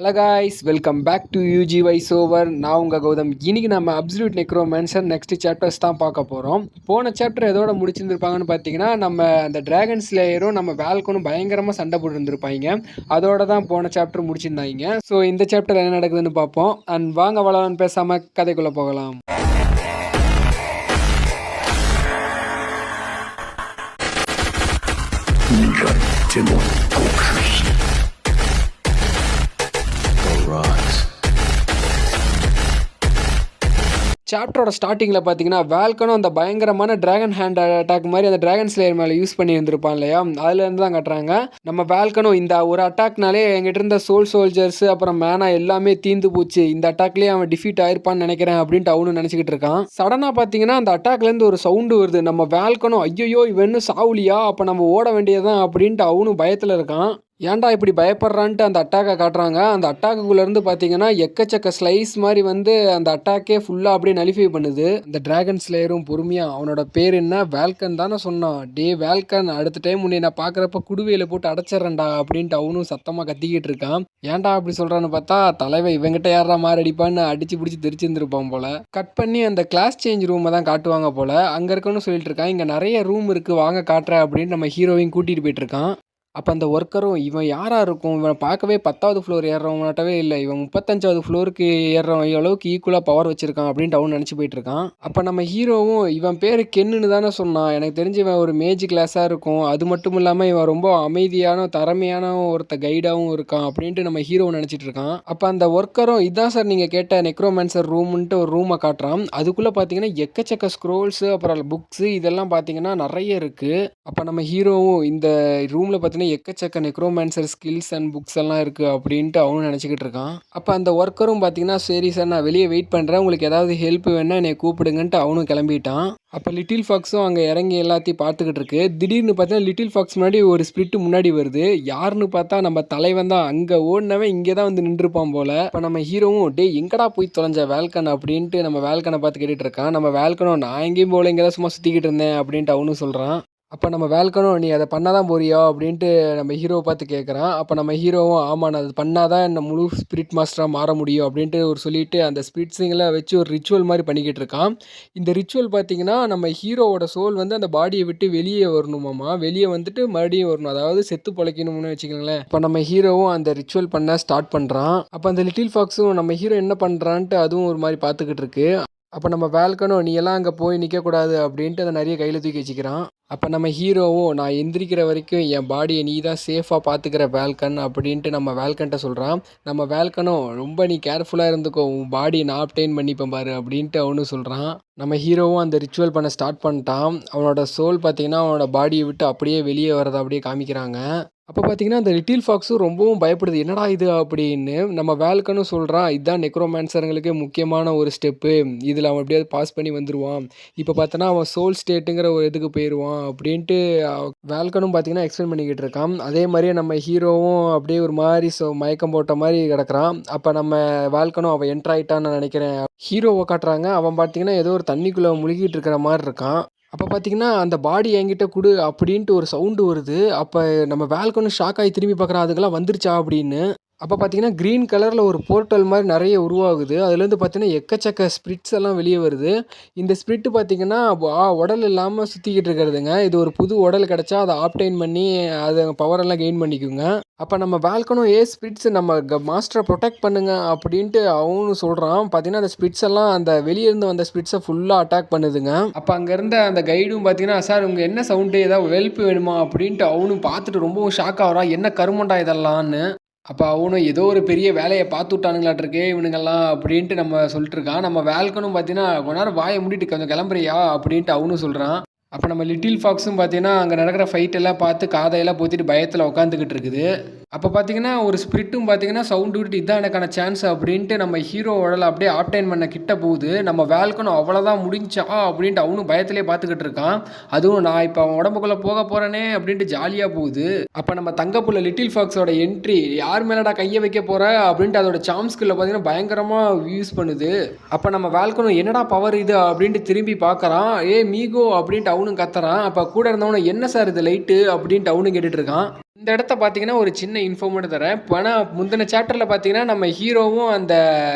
Hello guys, welcome back to UG wise over. நான் உங்கள் கௌதம். இன்னைக்கு நம்ம அப்சல்யூட் நெக்ரோமான்சர் நெக்ஸ்ட் சாப்டர்ஸ் தான் பார்க்க போகிறோம். போன சாப்டர் எதோட முடிச்சிருந்துருப்பாங்கன்னு பார்த்தீங்கன்னா, நம்ம அந்த டிராகன் ஸ்லேயரும் நம்ம வேல்கனும் பயங்கரமாக சண்டை போட்டுருந்துருப்பாங்க. அதோட தான் போன சாப்டர் முடிச்சிருந்தாங்க. ஸோ இந்த சாப்டர் என்ன நடக்குதுன்னு பார்ப்போம். அண்ட் வாங்க வளவன் பேசாமல் கதைக்குள்ளே போகலாம். சாப்டரோட ஸ்டார்டிங்கில் பார்த்தீங்கன்னா, வேல்கனும் அந்த பயங்கரமான டிராகன் ஹேண்ட் அட்டாக் மாதிரி அந்த டிராகன் ஸ்லேயர் மேலே யூஸ் பண்ணி இருந்திருப்பான் இல்லையா, அதுலேருந்து தான் கட்டுறாங்க. நம்ம வேல்கனும் இந்த ஒரு அட்டாக்னாலே எங்கிட்ட இருந்த சோல்ஜர்ஸ் அப்புறம் மேனா எல்லாமே தீந்து போச்சு, இந்த அட்டாக்லேயே அவன் டிஃபீட் ஆயிருப்பான்னு நினைக்கிறேன் அப்படின்ட்டு அவனு நினச்சிக்கிட்டு இருக்கான். சடனாக பார்த்தீங்கன்னா அந்த அட்டாக்லேருந்து ஒரு சவுண்டு வருது. நம்ம வேல்கனும் ஐயோ இவன் இன்னும் சாவுலியா, அப்போ நம்ம ஓட வேண்டியதுதான் அப்படின்ட்டு அவனும் பயத்தில் இருக்கான். ஏன்டா இப்படி பயப்படுறான்ட்டு அந்த அட்டாக்கை காட்டுறாங்க. அந்த அட்டாக்குள்ளேருந்து பார்த்தீங்கன்னா எக்கச்சக்க ஸ்லைஸ் மாதிரி வந்து அந்த அட்டாக்கே ஃபுல்லாக அப்படியே நலிஃபை பண்ணுது. அந்த டிராகன் ஸ்லேயரும் பொறுமையாக அவனோட பேர் என்ன வேல்கன் தானே சொன்னான். டே வேல்கன், அடுத்த டைம் உன்னை நான் பார்க்குறப்ப குடுவையில் போட்டு அடைச்சிட்றேன்டா அப்படின்ட்டு அவனும் சத்தமாக கத்திக்கிட்டு இருக்கான். ஏன்டா அப்படி சொல்கிறான்னு பார்த்தா, தலைவன் இவங்கிட்ட யாரா மாறு அடிப்பான்னு அடிச்சு பிடிச்சி தெரிச்சிருந்துருப்பான் போல. கட் பண்ணி அந்த கிளாஸ் சேஞ்ச் ரூமை தான் காட்டுவாங்க போல. அங்கே இருக்கணும்னு சொல்லிட்டு இருக்கான். இங்கே நிறைய ரூம் இருக்குது, வாங்க காட்டுறேன் அப்படின்னு நம்ம ஹீரோவையும் கூட்டிகிட்டு போயிட்டு இருக்கான். அப்போ அந்த ஒர்க்கரும் இவன் யாராக இருக்கும், இவன் பார்க்கவே 10வது ஃப்ளோர் ஏறுறவங்களாட்டவே இல்லை, இவன் 35வது ஃப்ளோருக்கு ஏறுறவன் அளவுக்கு ஈக்குவலாக பவர் வச்சுருக்கான் அப்படின்ட்டு அவன் நினச்சி போயிட்டுருக்கான். அப்போ நம்ம ஹீரோவும் இவன் பேர் கென்னுன்னு தானே சொன்னான், எனக்கு தெரிஞ்சு இவன் ஒரு மேஜ் கிளாஸாக இருக்கும், அது மட்டும் இல்லாமல் இவன் ரொம்ப அமைதியான திறமையான ஒருத்த கைடாகவும் இருக்கான் அப்படின்ட்டு நம்ம ஹீரோவை நினச்சிட்டு இருக்கான். அப்போ அந்த ஒர்க்கரும் இதான் சார் நீங்கள் கேட்ட நெக்ரோமான்சர் ரூம்ன்ட்டு ஒரு ரூமை காட்டுறான். அதுக்குள்ளே பார்த்தீங்கன்னா எக்கச்சக்க ஸ்க்ரோல்ஸு அப்புறம் புக்ஸு இதெல்லாம் பார்த்தீங்கன்னா நிறைய இருக்குது. அப்போ நம்ம ஹீரோவும் இந்த ரூமில் பார்த்தீங்கன்னா எக்கச்சக்க நெக்ரோமான்சர் ஸ்கில்ஸ் அண்ட் புக்ஸ் எல்லாம் இருக்குது அப்படின்ட்டு அவனும் நினச்சிக்கிட்டு இருக்கான். அப்போ அந்த ஒர்க்கரும் பார்த்தீங்கன்னா சரி சார் நான் வெளியே வெயிட் பண்ணுறேன், உங்களுக்கு ஏதாவது ஹெல்ப் வேணா என்னை கூப்பிடுங்கன்ட்டு அவனும் கிளம்பிட்டான். அப்போ லிட்டில் ஃபாக்ஸும் அங்கே இறங்கி எல்லாத்தையும் பார்த்துக்கிட்டு இருக்கு. திடீர்னு பார்த்தீங்கன்னா லிட்டில் ஃபாக்ஸ் முன்னாடி ஒரு ஸ்பிரிட் முன்னாடி வருது. யாருன்னு பார்த்தா நம்ம தலைவன் தான். அங்கே ஓடினவன் இங்கே தான் வந்து நின்றுப்பான் போல. இப்போ நம்ம ஹீரோவும் டே எங்கடா போய் தொலைஞ்ச வேல்கன் அப்படின்ட்டு நம்ம வேல்கனை பார்த்து கேட்டுட்டு இருக்கான். நம்ம வேல்கனும் நான் எங்கேயும் போல, இங்கே தான் சும்மா சுற்றிக்கிட்டு இருந்தேன் அப்படின்ட்டு அவனும் சொல்கிறான். அப்போ நம்ம வேல்கனும் நீ அதை பண்ணாதான் போறியா அப்படின்ட்டு நம்ம ஹீரோவை பார்த்து கேட்குறான். அப்போ நம்ம ஹீரோவும் ஆமாம் நான் அது பண்ணாதான் என்ன முழு ஸ்பிரிட் மாஸ்டராக மாற முடியும் அப்படின்ட்டு ஒரு சொல்லிட்டு அந்த ஸ்பிரிட்ஸுங்களை வச்சு ஒரு ரிச்சுவல் மாதிரி பண்ணிக்கிட்டு இருக்கான். இந்த ரிச்சுவல் பார்த்தீங்கன்னா நம்ம ஹீரோவோட சோல் வந்து அந்த பாடியை விட்டு வெளியே வரணுமாம்மா, வெளியே வந்துட்டு மறுபடியும் வரணும், அதாவது செத்து பொழைக்கணும்னு வச்சுக்கோங்களேன். இப்போ நம்ம ஹீரோவும் அந்த ரிச்சுவல் பண்ண ஸ்டார்ட் பண்ணுறான். அப்போ அந்த லிட்டில் ஃபாக்ஸும் நம்ம ஹீரோ என்ன பண்ணுறான்ட்டு அதுவும் ஒரு மாதிரி பார்த்துக்கிட்டு இருக்கு. அப்போ நம்ம வேல்கனும் நீ எல்லாம் அங்கே போய் நிற்கக்கூடாது அப்படின்ட்டு அதை நிறைய கையில் தூக்கி வச்சுக்கிறான். அப்போ நம்ம ஹீரோவும் நான் எந்திரிக்கிற வரைக்கும் என் பாடியை நீ தான் சேஃபாக பார்த்துக்கிற வேல்கன் அப்படின்ட்டு நம்ம வேல்கன்ட்ட சொல்கிறான். நம்ம வேல்கனும் ரொம்ப நீ கேர்ஃபுல்லாக இருந்துக்கோ, உன் பாடியை நான் அப்டெயின் பண்ணிப்பேன் பாரு அப்படின்ட்டு அவனும் சொல்கிறான். நம்ம ஹீரோவும் அந்த ரிச்சுவல் பண்ண ஸ்டார்ட் பண்ணிட்டான். அவனோட சோல் பார்த்திங்கன்னா அவனோட பாடியை விட்டு அப்படியே வெளியே வரதை அப்படியே காமிக்கிறாங்க. அப்போ பார்த்தீங்கன்னா அந்த லிட்டில் ஃபாக்ஸும் ரொம்பவும் பயப்படுது, என்னடா இது அப்படின்னு. நம்ம வேல்கனும் சொல்கிறான் இதுதான் நெக்ரோமான்சருங்களுக்கு முக்கியமான ஒரு ஸ்டெப்பு, இதில் அவன் எப்படியாவது பாஸ் பண்ணி வந்துடுவான், இப்போ பார்த்தோன்னா அவன் சோல் ஸ்டேட்டுங்கிற ஒரு இதுக்கு போயிடுவான் அப்படின்ட்டு வேல்கனும் பார்த்தீங்கன்னா எக்ஸ்பிளைன் பண்ணிக்கிட்டு இருக்கான். அதே மாதிரியே நம்ம ஹீரோவும் அப்படியே ஒரு மாதிரி மயக்கம் போட்ட மாதிரி கிடக்குறான். அப்போ நம்ம வேல்கனும் அவன் என்ட்ராயிட்டான்னு நினைக்கிறேன் ஹீரோவை காட்டுறாங்க. அவன் பார்த்தீங்கன்னா ஏதோ ஒரு தண்ணிக்குள்ளே முழுகிட்டு இருக்கிற மாதிரி இருக்கான். அப்போ பார்த்தீங்கன்னா அந்த பாடி என்கிட்ட கொடு அப்படின்ட்டு ஒரு சவுண்டு வருது. அப்போ நம்ம வேல்கனும் ஷாக் ஆகி திரும்பி பார்க்குறான், அதுக்கெல்லாம் வந்துருச்சா அப்படின்னு. அப்போ பார்த்தீங்கன்னா க்ரீன் கலரில் ஒரு போர்ட்டல் மாதிரி நிறைய உருவாகுது. அதுலேருந்து பார்த்தீங்கன்னா எக்கச்சக்க ஸ்பிரிட்ஸ் எல்லாம் வெளியே வருது. இந்த ஸ்பிரிட்டு பார்த்தீங்கன்னா உடல் இல்லாமல் சுற்றிக்கிட்டு இருக்கிறதுங்க. இது ஒரு புது உடல் கிடச்சா அதை ஆப்டைன் பண்ணி அதை பவரெல்லாம் கெயின் பண்ணிக்குங்க. அப்போ நம்ம வேல்கனும் ஸ்பிரிட்ஸ் நம்ம மாஸ்டரை ப்ரொடெக்ட் பண்ணுங்க அப்படின்ட்டு அவனும் சொல்கிறான். பார்த்தீங்கன்னா அந்த ஸ்பிரிட்ஸ் எல்லாம் அந்த வெளியிருந்து வந்த ஸ்பிரிட்ஸை ஃபுல்லாக அட்டாக் பண்ணுதுங்க. அப்போ அங்கே இருந்த அந்த கைடும் பார்த்தீங்கன்னா சார் உங்கள் என்ன சவுண்டு, ஏதாவது ஹெல்ப் வேணுமா அப்படின்ட்டு அவனும் பார்த்துட்டு ரொம்பவும் ஷாக் ஆகிறான், என்ன கருமண்டா இதெல்லாம்னு. அப்போ அவனும் ஏதோ ஒரு பெரிய வேலையை பார்த்து விட்டானுங்களாட்டிருக்கே இவனுங்கெல்லாம் அப்படின்ட்டு நம்ம சொல்லிட்டு இருக்கான். நம்ம வேல்கனும் பார்த்தீங்கன்னா கொஞ்ச நேரம் வாயை மூடிட்டு கொஞ்சம் கிளம்புறியா அப்படின்ட்டு அவனும் சொல்கிறான். அப்போ நம்ம லிட்டில் ஃபாக்ஸும் பார்த்தீங்கன்னா அங்கே நடக்கிற ஃபைட் எல்லாம் பார்த்து காதையெல்லாம் போத்திட்டு பயத்தில் உட்காந்துக்கிட்டு இருக்குது. அப்போ பார்த்தீங்கன்னா ஒரு ஸ்பிரிட்டும் பார்த்தீங்கன்னா சவுண்டு விட்டு இதான் எனக்கான சான்ஸ் அப்படின்ட்டு நம்ம ஹீரோ உடலை அப்படியே ஆப்டைன் பண்ண கிட்ட போகுது. நம்ம வேல்கனும் அவ்வளோதான் முடிஞ்சா அப்படின்ட்டு அவனும் பயத்திலே பார்த்துக்கிட்டு இருக்கான். அதுவும் நான் இப்போ அவன் உடம்புக்குள்ளே போக போகிறேனே அப்படின்ட்டு ஜாலியாக போகுது. அப்போ நம்ம தங்கப்புள்ள லிட்டில் ஃபாக்ஸோட என்ட்ரி, யார் மேலடா கையை வைக்க போகிற அப்படின்ட்டு அதோட சாம் ஸ்கில்லை பார்த்தீங்கன்னா பயங்கரமாக யூஸ் பண்ணுது. அப்போ நம்ம வேல்கனும் என்னடா பவர் இது அப்படின்ட்டு திரும்பி பார்க்குறான். மீகோ அப்படின்ட்டு அவனும் கத்துறான். அப்போ கூட இருந்தவனும் என்ன சார் இது லைட்டு அப்படின்ட்டு அவனும் கேட்டுட்டு இருக்கான். இந்த இடத்த பார்த்தீங்கன்னா, ஒரு சின்ன இன்ஃபோ மட்டும் தரேன். ஆனா முந்தின சாப்டர்ல பார்த்தீங்கன்னா, நம்ம ஹீரோவும் அந்த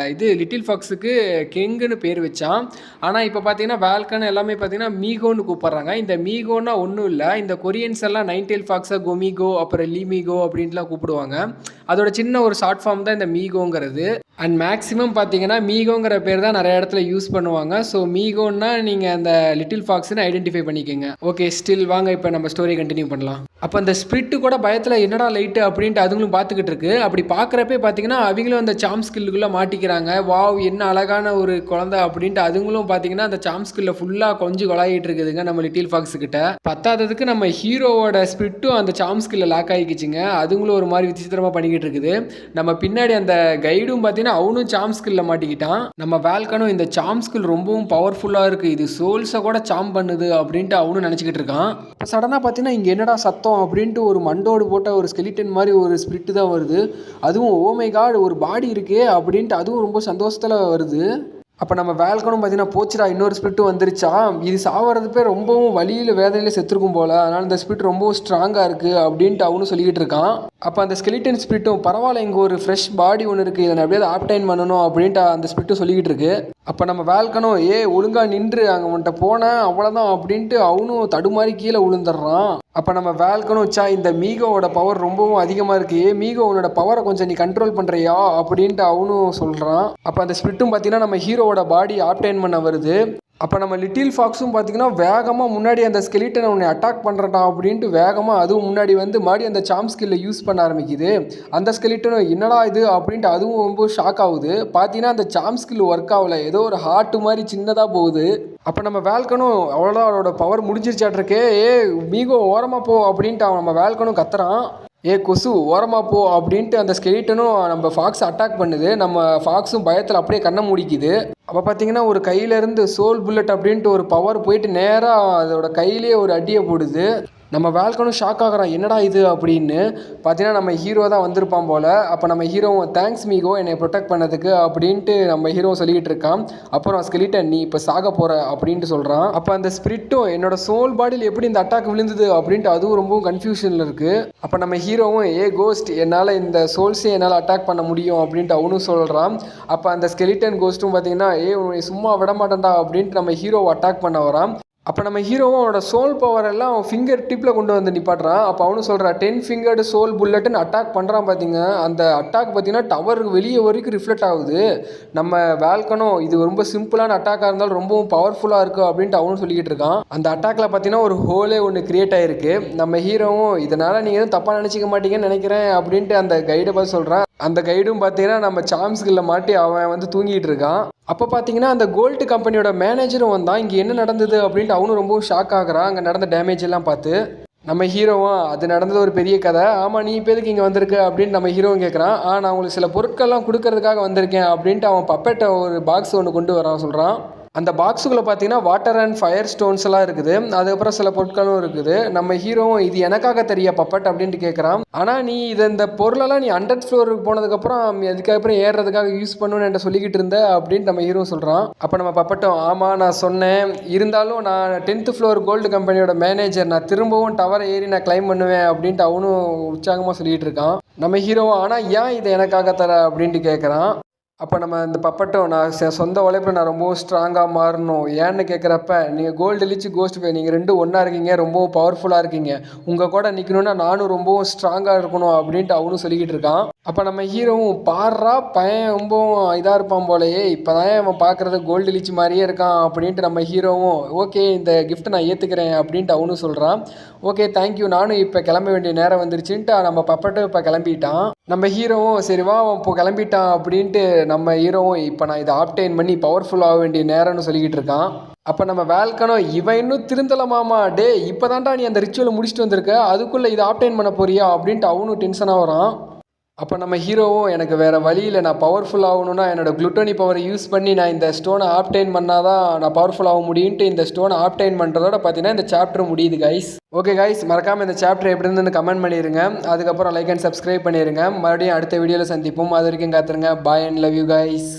லிட்டில் ஃபாக்ஸுக்கு கெங்குன்னு பேர் வச்சான். ஆனா இப்ப பார்த்தீங்கன்னா, வால்கன் எல்லாமே பார்த்தீங்கன்னா, மீகோன்னு கூப்பிடுறாங்க. இந்த மீகோன்னா ஒண்ணும் இல்ல. இந்த கொரியன்ஸ் எல்லாம் நைன் டெயில் ஃபாக்ஸ கொமிகோ, அப்புறம் லீமிகோ அப்படின்ட்டுலாம் கூப்பிடுவாங்க. அதோட சின்ன ஒரு ஷார்ட் ஃபார்ம் தான் இந்த மீகோங்கிறது. அண்ட் மேக்ஸிமம் பார்த்தீங்கன்னா, மீகோங்கிற பேர் தான் நெறைய இடத்துல யூஸ் பண்ணுவாங்க. ஸோ மீகோன்னா நீங்க அந்த லிட்டில் ஃபாக்ஸ்ன்னு ஐடென்டிஃபை பண்ணிக்கங்க. ஓகே, ஸ்டில் வாங்க இப்ப நம்ம ஸ்டோரி கன்டின்யூ பண்ணலாம். அப்ப அந்த ஸ்பிரிட் கூட பயத்துல என்னடா லைட்டு அப்படின்ட்டு அதுங்களும் பார்த்துக்கிட்டு இருக்கு. அப்படி பார்க்குறப்பயே பார்த்தீங்கன்னா, அவிங்களும் அந்த சாம் ஸ்கில்லுக்குள்ள மாட்டிக்கிறாங்க. வாவ்! என்ன அழகான ஒரு குழந்தை அப்படின்ட்டு அதுங்களும் பார்த்தீங்கன்னா, அந்த சாம் ஸ்கில்ல ஃபுல்லா கொஞ்சி கொலாயிட்டு இருக்குதுங்க நம்ம லிட்டில் ஃபாக்ஸ் கிட்ட. பத்தாததுக்கு நம்ம ஹீரோவோட ஸ்பிரிட்டும் அந்த சாம் ஸ்கில்ல லாக் ஆகிக்கிச்சுங்க. அதுங்களும் ஒரு மாதிரி விசித்திரமா பண்ணிக்கிட்டு இருக்குது. நம்ம பின்னாடி அந்த கைடும் பார்த்தீங்கன்னா அவனும் சாம் ஸ்கில்ல மாட்டிக்கிட்டான். நம்ம வேல்கனும் இந்த சாம் ஸ்கில் ரொம்பவும் பவர்ஃபுல்லா இருக்கு, இது சோல்ஸை கூட சாம் பண்ணுது அப்படின்ட்டு அவனும் நினச்சிக்கிட்டு இருக்கான். இப்போ சடனாக பார்த்தீங்கன்னா இங்கே என்னடா சத்தம் அப்படின்ட்டு ஒரு மண்டோடு போட்ட ஒரு ஸ்கெலிட்டன் மாதிரி ஒரு ஸ்பிரிட் தான் வருது. அதுவும் ஓ மை காட் ஒரு பாடி இருக்கே அப்படின்ட்டு அதுவும் ரொம்ப சந்தோஷத்தில் வருது. அப்போ நம்ம வேல்கனும் பார்த்தீங்கன்னா போச்சுடா இன்னொரு ஸ்பிரிட்டும் வந்துருச்சா, இது சாவறதுப்பே ரொம்பவும் வலியில் வேதனையில் செத்துருக்கும் போல், அதனால் இந்த ஸ்பிரிட் ரொம்பவும் ஸ்ட்ராங்காக இருக்குது அப்படின்ட்டு அவனும் சொல்லிக்கிட்டு இருக்கான். அப்போ அந்த ஸ்கெலிட்டன் ஸ்பிரிட்டும் பரவாயில்ல இங்கே ஒரு ஃப்ரெஷ் பாடி ஒன்று இருக்குது, இதை நான் எப்படியாவது ஆப்டைன் பண்ணணும் அப்படின்ட்டு அந்த ஸ்பிரிட்டும் சொல்லிக்கிட்டு இருக்கு. அப்போ நம்ம வேல்கனும் ஒழுங்காக நின்று அங்கே உன்ட்ட போனேன் அவ்வளோதான் அப்படின்ட்டு அவனும் தடுமாறி கீழே விழுந்துடுறான். அப்போ நம்ம வேல்கனும் இந்த மீகோவோட பவர் ரொம்பவும் அதிகமாக இருக்கு, மீகோ உன்னோட பவரை கொஞ்சம் நீ கண்ட்ரோல் பண்ணுறியா அப்படின்ட்டு அவனும் சொல்கிறான். அப்போ அந்த ஸ்பிரிட்டும் பார்த்தீங்கன்னா நம்ம ஹீரோவோட பாடி ஆப்டைன் பண்ண வருது. அப்போ நம்ம லிட்டில் ஃபாக்ஸும் பார்த்தீங்கன்னா வேகமாக முன்னாடி அந்த ஸ்கெலிட்டனை உன்னை அட்டாக் பண்ணுறடா அப்படின்ட்டு வேகமாக அதுவும் முன்னாடி வந்து மறுபடியும் அந்த சாம் ஸ்கில்லை யூஸ் பண்ண ஆரம்பிக்குது. அந்த ஸ்கெலிட்டனும் என்னடா இது அப்படின்ட்டு அதுவும் ரொம்ப ஷாக் ஆகுது. பார்த்தீங்கன்னா அந்த சாம் ஸ்கில் ஒர்க் ஆகலை, ஏதோ ஒரு ஹார்ட் மாதிரி சின்னதாக போகுது. அப்போ நம்ம வேல்கனும் அவ்வளோதான் அவளோட பவர் முடிஞ்சிருச்சாட்ருக்கே, மீகோ ஓரமாக போ அப்படின்ட்டு அவன் நம்ம வேல்கனும் கத்துறான். கொசு ஓரமாக போ அப்படின்ட்டு அந்த ஸ்கெலிட்டனும் நம்ம ஃபாக்ஸ் அட்டாக் பண்ணுது. நம்ம ஃபாக்ஸும் பயத்தில் அப்படியே கண்ணை மூடிக்குது. அப்போ பார்த்தீங்கன்னா ஒரு கையிலேருந்து சோல் புல்லட் அப்படின்ட்டு ஒரு பவர் போயிட்டு நேராக அதோட கையிலேயே ஒரு அடியை போடுது. நம்ம வேல்கனும் ஷாக் ஆகிறான், என்னடா இது அப்படின்னு. பார்த்தீங்கன்னா நம்ம ஹீரோ தான் வந்திருப்பான் போல். அப்போ நம்ம ஹீரோவும் தேங்க்ஸ் மீகோ என்னை ப்ரொடெக்ட் பண்ணதுக்கு அப்படின்ட்டு நம்ம ஹீரோ சொல்லிக்கிட்டு இருக்கான். அப்புறம் ஸ்கெலிட்டன் நீ இப்போ சாக போகிற அப்படின்ட்டு சொல்கிறான். அப்போ அந்த ஸ்பிரிட்டும் என்னோட சோல் பாடியில் எப்படி இந்த அட்டாக் விழுந்தது அப்படின்ட்டு அதுவும் ரொம்பவும் கன்ஃபியூஷனில் இருக்குது. அப்போ நம்ம ஹீரோவும் கோஸ்ட் என்னால் இந்த சோல்ஸே என்னால் அட்டாக் பண்ண முடியும் அப்படின்ட்டு அவனும் சொல்கிறான். அப்போ அந்த ஸ்கெலிட்டன் கோஸ்ட்டும் பார்த்தீங்கன்னா உன்னை சும்மா விட மாட்டேன்டா அப்படின்ட்டு நம்ம ஹீரோவை அட்டாக் பண்ண வரான். அப்போ நம்ம ஹீரோவும் அவனோட சோல் பவர் எல்லாம் ஃபிங்கர் டிப்பில் கொண்டு வந்து நிப்பாட்டுறான். அப்போ அவனும் சொல்கிறான் 10 ஃபிங்கர்டு சோல் புல்லட்டுன்னு அட்டாக் பண்ணுறான். பார்த்தீங்க அந்த அட்டாக் பார்த்தீங்கன்னா டவருக்கு வெளியே வரைக்கும் ரிஃப்ளெக்ட் ஆகுது. நம்ம வேல்கனும் இது ரொம்ப சிம்பிளான அட்டாக்காக இருந்தாலும் ரொம்பவும் பவர்ஃபுல்லாக இருக்குது அப்படின்ட்டு அவனும் சொல்லிக்கிட்டு இருக்கான். அந்த அட்டாக்ல பார்த்தீங்கன்னா ஒரு ஹோலே ஒன்று கிரியேட் ஆகிருக்கு. நம்ம ஹீரோவும் இதனால் நீங்கள் எதுவும் தப்பாக நினச்சிக்க மாட்டீங்கன்னு நினைக்கிறேன் அப்படின்ட்டு அந்த கைடை பார்த்து சொல்கிறான். அந்த கைடும் பார்த்தீங்கன்னா நம்ம சாம்ஸ்கில்ல மாட்டி அவன் வந்து தூங்கிட்டு இருக்கான். அப்போ பார்த்தீங்கன்னா அந்த கோல்டு கம்பெனியோட மேனேஜரும் வந்தான். இங்கே என்ன நடந்தது அப்படின்ட்டு அவனும் ரொம்பவும் ஷாக் ஆகுறான் அங்கே நடந்த டேமேஜ் எல்லாம் பார்த்து. நம்ம ஹீரோவும் அது நடந்தது ஒரு பெரிய கதை, ஆமாம் நீ இப்போ எதுக்கு இங்கே வந்திருக்க அப்படின்னு நம்ம ஹீரோவும் கேட்குறான். நான் உங்களுக்கு சில பொருட்கள்லாம் கொடுக்கறதுக்காக வந்திருக்கேன் அப்படின்ட்டு அவன் பப்பெட்டை ஒரு பாக்ஸ் ஒன்று கொண்டு வரான் சொல்கிறான். அந்த பாக்ஸுக்குள்ளே பார்த்தீங்கன்னா வாட்டர் அண்ட் ஃபயர் ஸ்டோன்ஸ் எல்லாம் இருக்குது. அதுக்கப்புறம் சில பொருட்களும் இருக்குது. நம்ம ஹீரோவும் இது எனக்காக தெரிய பப்பட் அப்படின்ட்டு கேட்குறான். ஆனால் நீ இந்த பொருளெல்லாம் நீ 100th ஃப்ளோருக்கு போனதுக்கப்புறம் அதுக்கப்புறம் ஏறுறதுக்காக யூஸ் பண்ணுன்னு என்கிட்ட சொல்லிக்கிட்டு இருந்த அப்படின்ட்டு நம்ம ஹீரோ சொல்கிறான். அப்போ நம்ம பப்பட்டும் ஆமாம் நான் சொன்னேன், இருந்தாலும் நான் 10th ஃப்ளோர் கோல்டு கம்பெனியோட மேனேஜர், நான் திரும்பவும் டவரை ஏறி நான் கிளைம் பண்ணுவேன் அப்படின்ட்டு அவனும் உற்சாகமாக சொல்லிகிட்டு இருக்கான். நம்ம ஹீரோவும் ஆனால் ஏன் இதை எனக்காக தர அப்படின்ட்டு கேட்குறான். அப்போ நம்ம இந்த பப்பட்டும் நான் சொந்த உழைப்பில் நான் ரொம்பவும் ஸ்ட்ராங்காக மாறணும் ஏன்னு கேட்குறப்ப, நீங்கள் கோல்டு லிச்சு கோஸ்ட் நீங்கள் ரெண்டும் ஒன்றா இருக்கீங்க, ரொம்பவும் பவர்ஃபுல்லாக இருக்கீங்க, உங்கள் கூட நிற்கணுன்னா நானும் ரொம்பவும் ஸ்ட்ராங்காக இருக்கணும் அப்படின்ட்டு அவனும் சொல்லிக்கிட்டு இருக்கான். அப்போ நம்ம ஹீரோவும் பாடுறா பையன் ரொம்பவும் இதாக இருப்பான் போலையே, இப்போ தான் அவன் பார்க்குறது கோல்டு லிச்சு மாதிரியே இருக்கான் அப்படின்ட்டு நம்ம ஹீரோவும் ஓகே இந்த கிஃப்ட்டை நான் ஏற்றுக்கிறேன் அப்படின்ட்டு அவனும் சொல்கிறான். ஓகே தேங்க்யூ, நானும் இப்போ கிளம்ப வேண்டிய நேரம் வந்துருச்சுன்ட்டு நம்ம பப்பட்டும் இப்போ கிளம்பிட்டான். நம்ம ஹீரோவும் சரி வா அவன் இப்போ கிளம்பிட்டான் அப்படின்ட்டு நம்ம ஹீரோவும் இப்போ நான் இதை ஆப்டைன் பண்ணி பவர்ஃபுல் ஆக வேண்டிய நேரம்னு சொல்லிக்கிட்டு இருக்கான். அப்போ நம்ம வேல்கனும் இவன் இன்னும் திருந்தலமாமா, டே இப்போ தான்டா நீ அந்த ரிச்சுவலை முடிச்சுட்டு வந்திருக்க, அதுக்குள்ளே இதை ஆப்டைன் பண்ண போறியா அப்படின்ட்டு அவனும் டென்ஷனாக வரான். அப்போ நம்ம ஹீரோவும் எனக்கு வேறு வழியில் நான் பவர்ஃபுல் ஆகணுன்னா என்னோட குளுட்டோனி பவரை யூஸ் பண்ணி நான் இந்த ஸ்டோனை ஆப்டைன் பண்ணால் தான் நான் பவர்ஃபுல் ஆக முடியுன்ட்டு இந்த ஸ்டோனை ஆப்டைன் பண்ணுறதோட பார்த்தீங்கன்னா இந்த சாப்டர் முடியுது கைஸ். ஓகே கைஸ், மறக்காமல் இந்த சாப்டர் எப்படி இருந்துன்னு கமெண்ட் பண்ணிடுங்க. அதுக்கப்புறம் லைக் அண்ட் சப்ஸ்கிரைப் பண்ணிடுங்க. மறுபடியும் அடுத்த வீடியோவில் சந்திப்போம். அது வரைக்கும் காத்துருங்க. பாய் அண்ட் லவ் யூ கைஸ்.